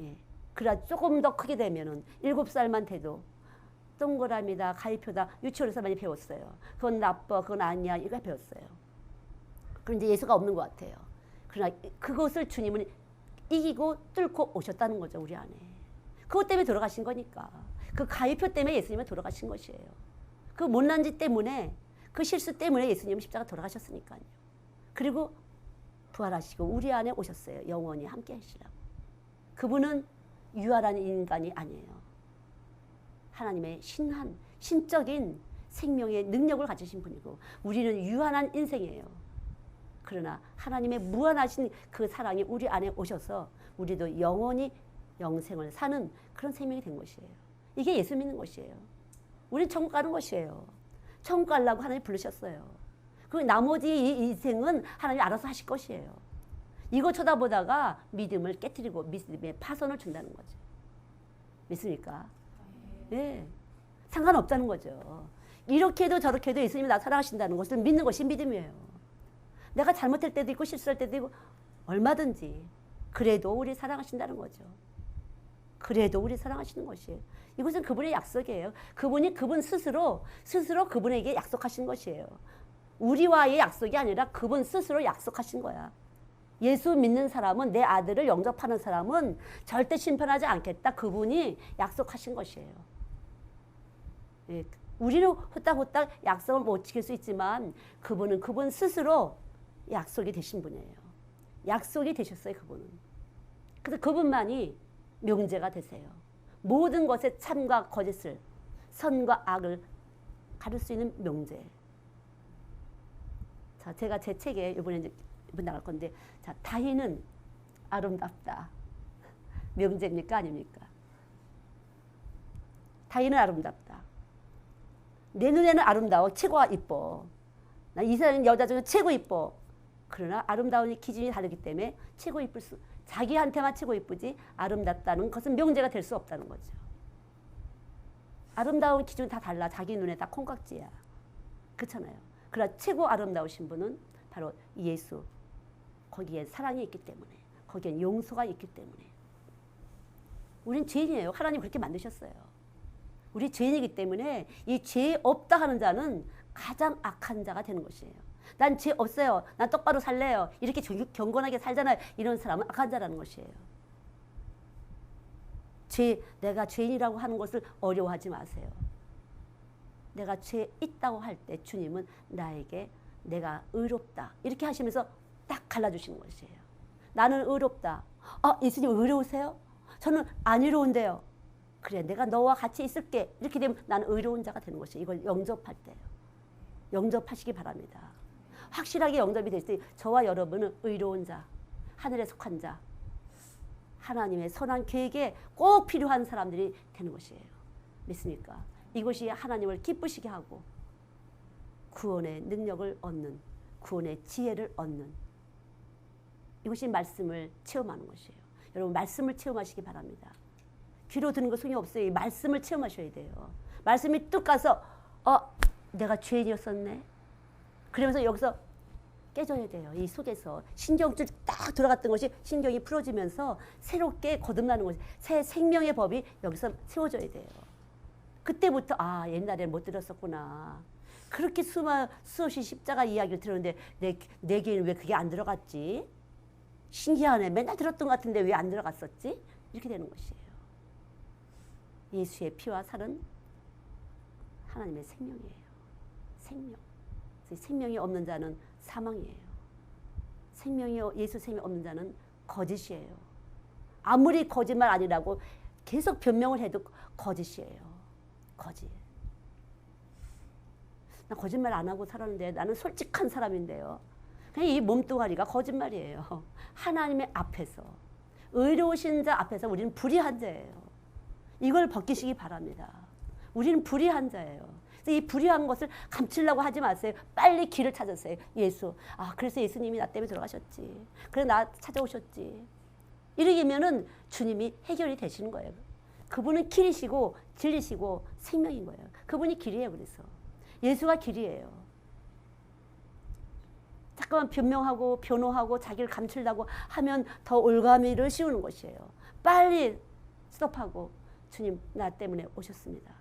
예. 그래 조금 더 크게 되면은 7살만 돼도 동그라미다 가입표다 유치원에서 많이 배웠어요. 그건 나빠, 그건 아니야 이거 배웠어요. 그런데 예수가 없는 것 같아요. 그러나 그것을 주님은 이기고 뚫고 오셨다는 거죠. 우리 안에. 그것 때문에 돌아가신 거니까. 그 가입표 때문에 예수님은 돌아가신 것이에요. 그 못난 짓 때문에 그 실수 때문에 예수님은 십자가 돌아가셨으니까요. 그리고 부활하시고 우리 안에 오셨어요. 영원히 함께 하시라고. 그분은 유활한 인간이 아니에요. 하나님의 신한, 신적인 생명의 능력을 가지신 분이고 우리는 유한한 인생이에요. 그러나 하나님의 무한하신 그 사랑이 우리 안에 오셔서 우리도 영원히 영생을 사는 그런 생명이 된 것이에요. 이게 예수 믿는 것이에요. 우리는 천국 가는 것이에요. 천국 가려고 하나님 부르셨어요. 그 나머지 이 인생은 하나님이 알아서 하실 것이에요. 이거 쳐다보다가 믿음을 깨뜨리고 믿음의 파손을 준다는 거죠. 믿습니까? 네. 상관없다는 거죠. 이렇게 해도 저렇게 해도 예수님이 나 사랑하신다는 것을 믿는 것이 믿음이에요. 내가 잘못할 때도 있고 실수할 때도 있고 얼마든지 그래도 우리 사랑하신다는 거죠. 그래도 우리 사랑하시는 것이에요. 이것은 그분의 약속이에요. 그분이 그분 스스로 그분에게 약속하신 것이에요. 우리와의 약속이 아니라 그분 스스로 약속하신 거야. 예수 믿는 사람은 내 아들을 영접하는 사람은 절대 심판하지 않겠다. 그분이 약속하신 것이에요. 예, 우리는 후딱후딱 약속을 못 지킬 수 있지만 그분은 그분 스스로 약속이 되신 분이에요. 약속이 되셨어요. 그분은. 그래서 그분만이 명제가 되세요. 모든 것의 참과 거짓을 선과 악을 가릴 수 있는 명제. 자, 제가 제 책에 이번 나갈 건데, 자, 다희는 아름답다. 명제입니까? 아닙니까? 다희는 아름답다. 내 눈에는 아름다워. 최고가 이뻐. 난 이 세상 여자 중에 최고 이뻐. 그러나 아름다운 기준이 다르기 때문에 최고 이쁠 수, 자기한테만 최고 이쁘지 아름답다는 것은 명제가 될 수 없다는 거죠. 아름다운 기준이 다 달라. 자기 눈에 다 콩깍지야. 그렇잖아요. 그러나 최고 아름다우신 분은 바로 예수. 거기에 사랑이 있기 때문에, 거기에 용서가 있기 때문에. 우린 죄인이에요. 하나님 그렇게 만드셨어요. 우리 죄인이기 때문에 이 죄 없다 하는 자는 가장 악한 자가 되는 것이에요. 난 죄 없어요. 난 똑바로 살래요. 이렇게 경건하게 살잖아요. 이런 사람은 악한 자라는 것이에요. 내가 죄인이라고 하는 것을 어려워하지 마세요. 내가 죄 있다고 할 때 주님은 나에게 내가 의롭다. 이렇게 하시면서 딱 갈라주시는 것이에요. 나는 의롭다. 예수님 의로우세요? 저는 안 의로운데요. 그래, 내가 너와 같이 있을게. 이렇게 되면 나는 의로운 자가 되는 것이에요. 이걸 영접할 때요. 영접하시기 바랍니다. 확실하게 영접이 될 때 저와 여러분은 의로운 자, 하늘에 속한 자, 하나님의 선한 계획에 꼭 필요한 사람들이 되는 것이에요. 믿습니까? 이것이 하나님을 기쁘시게 하고 구원의 능력을 얻는, 구원의 지혜를 얻는, 이것이 말씀을 체험하는 것이에요. 여러분, 말씀을 체험하시기 바랍니다. 귀로 듣는 거 소용이 없어요. 이 말씀을 체험하셔야 돼요. 말씀이 뚝 가서 내가 죄인이었었네. 그러면서 여기서 깨져야 돼요. 이 속에서 신경줄 딱 들어갔던 것이 신경이 풀어지면서 새롭게 거듭나는 것이, 새 생명의 법이 여기서 세워져야 돼요. 그때부터 옛날에는 못 들었었구나. 그렇게 수없이 십자가 이야기를 들었는데 내게는 왜 그게 안 들어갔지? 신기하네. 맨날 들었던 것 같은데 왜 안 들어갔었지? 이렇게 되는 것이에요. 예수의 피와 살은 하나님의 생명이에요. 생명. 생명이 없는 자는 사망이에요. 예수 생명이 없는 자는 거짓이에요. 아무리 거짓말 아니라고 계속 변명을 해도 거짓이에요. 거짓. 나 거짓말 안 하고 살았는데 나는 솔직한 사람인데요. 그냥 이 몸뚱아리가 거짓말이에요. 하나님의 앞에서, 의로우신 자 앞에서 우리는 불의한 자예요. 이걸 벗기시기 바랍니다. 우리는 불의한 자예요. 그래서 이 불의한 것을 감추려고 하지 마세요. 빨리 길을 찾으세요. 예수. 그래서 예수님이 나 때문에 들어가셨지. 그래서 나 찾아오셨지. 이러면은 주님이 해결이 되시는 거예요. 그분은 길이시고 진리시고 생명인 거예요. 그분이 길이에요. 그래서 예수가 길이에요. 잠깐만 변명하고 변호하고 자기를 감추려고 하면 더 올가미를 씌우는 것이에요. 빨리 스톱하고 주님 나 때문에 오셨습니다.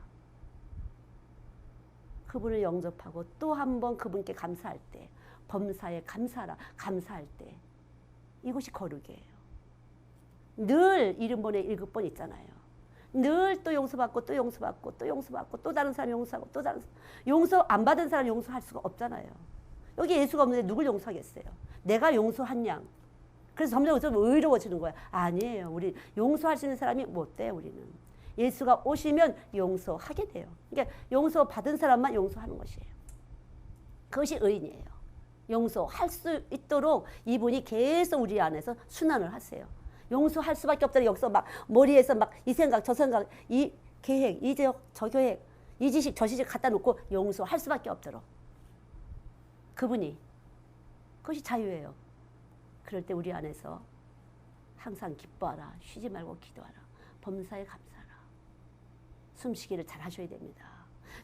그분을 영접하고 또 한 번 그분께 감사할 때, 범사에 감사할 때, 이것이 거룩이에요. 늘 70번에 7번 있잖아요. 늘 또 용서받고 또 용서받고 또 용서받고 또 다른 사람 용서하고 또 다른 사람, 용서 안 받은 사람 용서할 수가 없잖아요. 여기 예수가 없는데 누굴 용서하겠어요? 내가 용서한 양. 그래서 점점 의로워지는 거야. 아니에요. 우리 용서할 수 있는 사람이 못 돼요. 우리는 예수가 오시면 용서하게 돼요. 그러니까 용서받은 사람만 용서하는 것이에요. 그것이 의인이에요. 용서할 수 있도록 이분이 계속 우리 안에서 순환을 하세요. 용서할 수밖에 없잖아요. 여기서 막 머리에서 막 이 생각 저 생각 이 계획 이 지역 저 계획 이 지식 저 지식 갖다 놓고 용서할 수밖에 없도록 그분이, 그것이 자유예요. 그럴 때 우리 안에서 항상 기뻐하라, 쉬지 말고 기도하라, 범사에 감사하라, 숨쉬기를 잘 하셔야 됩니다.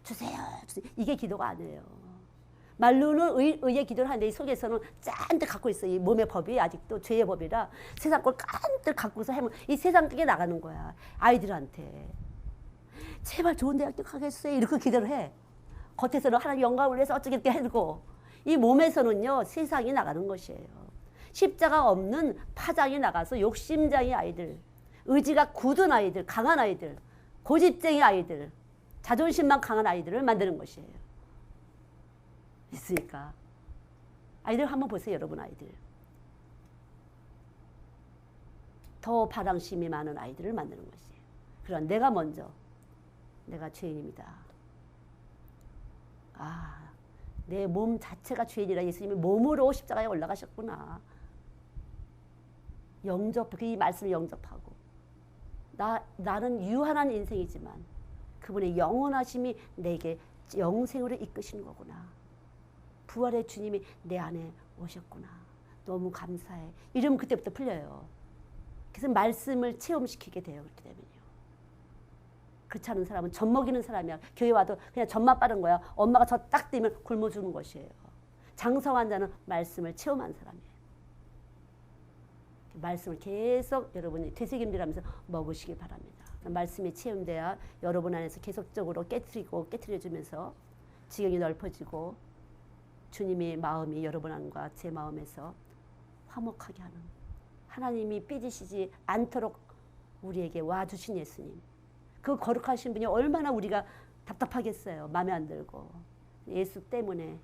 주세요, 주세요. 이게 기도가 아니에요. 말로는 의의 기도를 하는데 이 속에서는 짠뜩 갖고 있어요. 이 몸의 법이 아직도 죄의 법이라 세상 걸 깐뜩 갖고서 하면 이 세상 끝에 나가는 거야. 아이들한테 제발 좋은 대학교 가겠어요. 이렇게 기도를 해. 겉에서는 하나님 영광을 위해서 어쩌겠게 해두고 이 몸에서는요 세상이 나가는 것이에요. 십자가 없는 파장이 나가서 욕심장이 아이들, 의지가 굳은 아이들, 강한 아이들, 고집쟁이 아이들, 자존심만 강한 아이들을 만드는 것이에요. 있으니까 아이들 한번 보세요. 여러분 아이들 더 바람심이 많은 아이들을 만드는 것이에요. 그런 내가 먼저 내가 죄인입니다. 내 몸 자체가 죄인이라 예수님이 몸으로 십자가에 올라가셨구나. 이 말씀을 영접하고 나는 유한한 인생이지만 그분의 영원하심이 내게 영생으로 이끄시는 거구나. 부활의 주님이 내 안에 오셨구나. 너무 감사해. 이러면 그때부터 풀려요. 그래서 말씀을 체험시키게 돼요. 그렇게 되면요. 그렇지 않은 사람은 젖 먹이는 사람이야. 교회 와도 그냥 젖만 빠른 거야. 엄마가 젖 딱 띄면 굶어주는 것이에요. 장성한 자는 말씀을 체험한 사람이에요. 말씀을 계속 여러분이 되새김질하면서 먹으시기 바랍니다. 말씀이 체험돼야 여러분 안에서 계속적으로 깨트려주면서 지경이 넓어지고 주님의 마음이 여러분 안과 제 마음에서 화목하게 하는, 하나님이 삐지시지 않도록 우리에게 와주신 예수님, 그 거룩하신 분이 얼마나 우리가 답답하겠어요. 마음에 안 들고. 예수 때문에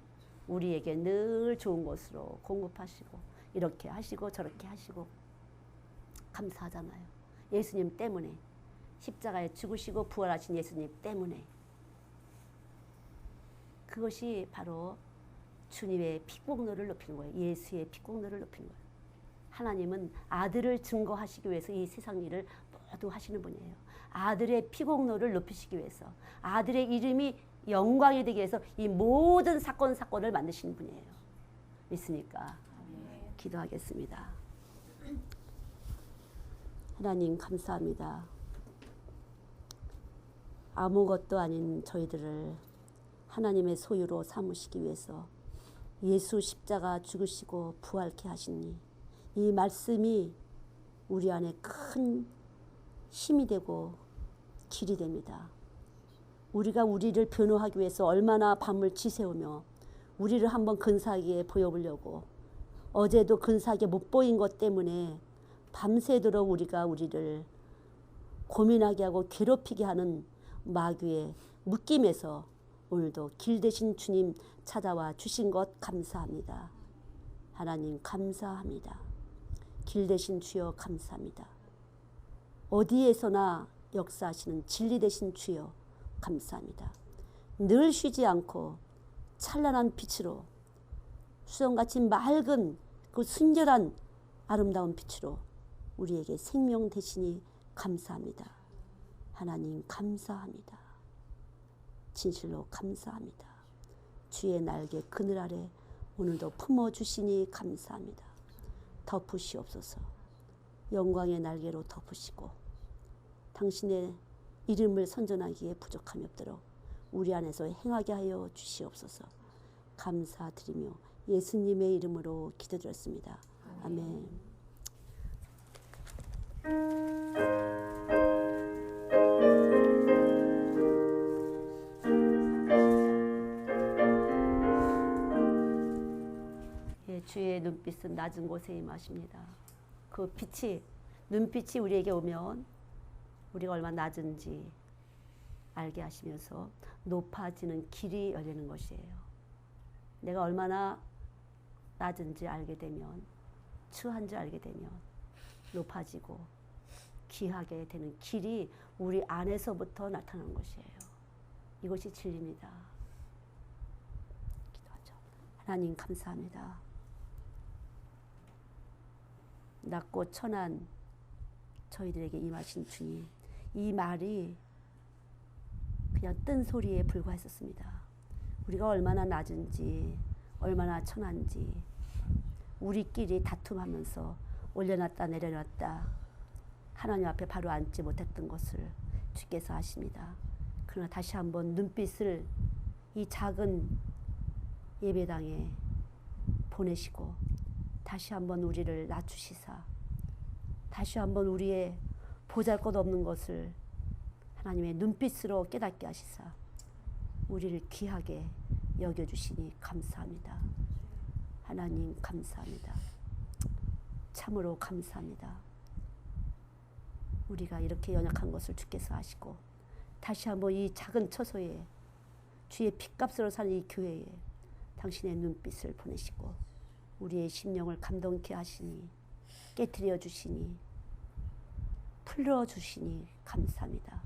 우리에게 늘 좋은 것으로 공급하시고 이렇게 하시고 저렇게 하시고 감사하잖아요. 예수님 때문에 십자가에 죽으시고 부활하신 예수님 때문에. 그것이 바로 주님의 피공로를 높이는 거예요. 예수의 피공로를 높이는 거예요. 하나님은 아들을 증거하시기 위해서 이 세상 일을 모두 하시는 분이에요. 아들의 피공로를 높이시기 위해서, 아들의 이름이 영광이 되기 위해서 이 모든 사건을 만드시는 분이에요. 믿습니까? 기도하겠습니다. 하나님 감사합니다. 아무것도 아닌 저희들을 하나님의 소유로 삼으시기 위해서 예수 십자가 죽으시고 부활케 하시니 이 말씀이 우리 안에 큰 힘이 되고 길이 됩니다. 우리가 우리를 변호하기 위해서 얼마나 밤을 지새우며 우리를 한번 근사하게 보여보려고 어제도 근사하게 못 보인 것 때문에 밤새도록 우리가 우리를 고민하게 하고 괴롭히게 하는 마귀의 묶임에서 오늘도 길 대신 주님 찾아와 주신 것 감사합니다. 하나님 감사합니다. 길 대신 주여 감사합니다. 어디에서나 역사하시는 진리 되신 주여 감사합니다. 늘 쉬지 않고 찬란한 빛으로 수정같이 맑은 그 순결한 아름다운 빛으로 우리에게 생명 되시니 감사합니다. 하나님 감사합니다. 진실로 감사합니다. 주의 날개 그늘 아래 오늘도 품어주시니 감사합니다. 덮으시옵소서. 영광의 날개로 덮으시고 당신의 이름을 선전하기에 부족함이 없도록 우리 안에서 행하게 하여 주시옵소서. 감사드리며 예수님의 이름으로 기도드렸습니다. 아멘. 예, 주의 눈빛은 낮은 곳에 임하십니다. 그 빛이, 눈빛이 우리에게 오면 우리가 얼마나 낮은지 알게 하시면서 높아지는 길이 열리는 것이에요. 내가 얼마나 낮은지 알게 되면, 추한지 알게 되면 높아지고 귀하게 되는 길이 우리 안에서부터 나타나는 것이에요. 이것이 진리입니다. 기도하죠. 하나님 감사합니다. 낮고 천한 저희들에게 임하신 주님, 이 말이 그냥 뜬 소리에 불과했었습니다. 우리가 얼마나 낮은지, 얼마나 천한지 우리끼리 다툼하면서 올려놨다 내려놨다 하나님 앞에 바로 앉지 못했던 것을 주께서 아십니다. 그러나 다시 한번 눈빛을 이 작은 예배당에 보내시고 다시 한번 우리를 낮추시사 다시 한번 우리의 보잘것없는 것을 하나님의 눈빛으로 깨닫게 하시사 우리를 귀하게 여겨주시니 감사합니다. 하나님 감사합니다. 참으로 감사합니다. 우리가 이렇게 연약한 것을 주께서 아시고 다시 한번 이 작은 처소에 주의 핏값으로 사는 이 교회에 당신의 눈빛을 보내시고 우리의 심령을 감동케 하시니 깨트려 주시니 풀어 주시니 감사합니다.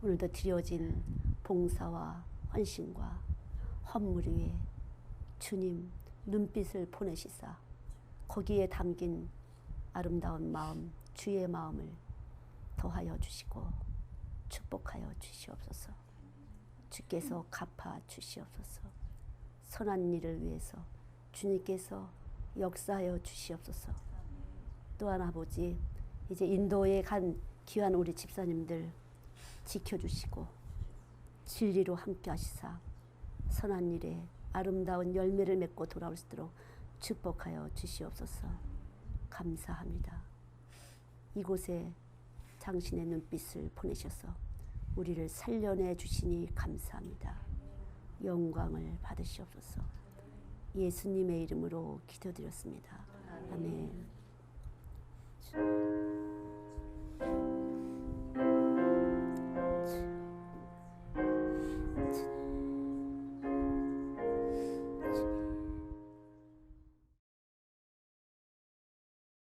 오늘도 드려진 봉사와 헌신과 헌물 위에 주님 눈빛을 보내시사 거기에 담긴 아름다운 마음, 주의 마음을 더하여 주시고 축복하여 주시옵소서. 주께서 갚아 주시옵소서. 선한 일을 위해서 주님께서 역사하여 주시옵소서. 또한 아버지, 이제 인도에 간 귀한 우리 집사님들 지켜주시고 진리로 함께 하시사 선한 일에 아름다운 열매를 맺고 돌아올 수 있도록 축복하여 주시옵소서. 감사합니다. 이곳에 당신의 눈빛을 보내셔서 우리를 살려내 주시니 감사합니다. 영광을 받으시옵소서. 예수님의 이름으로 기도드렸습니다. 아멘.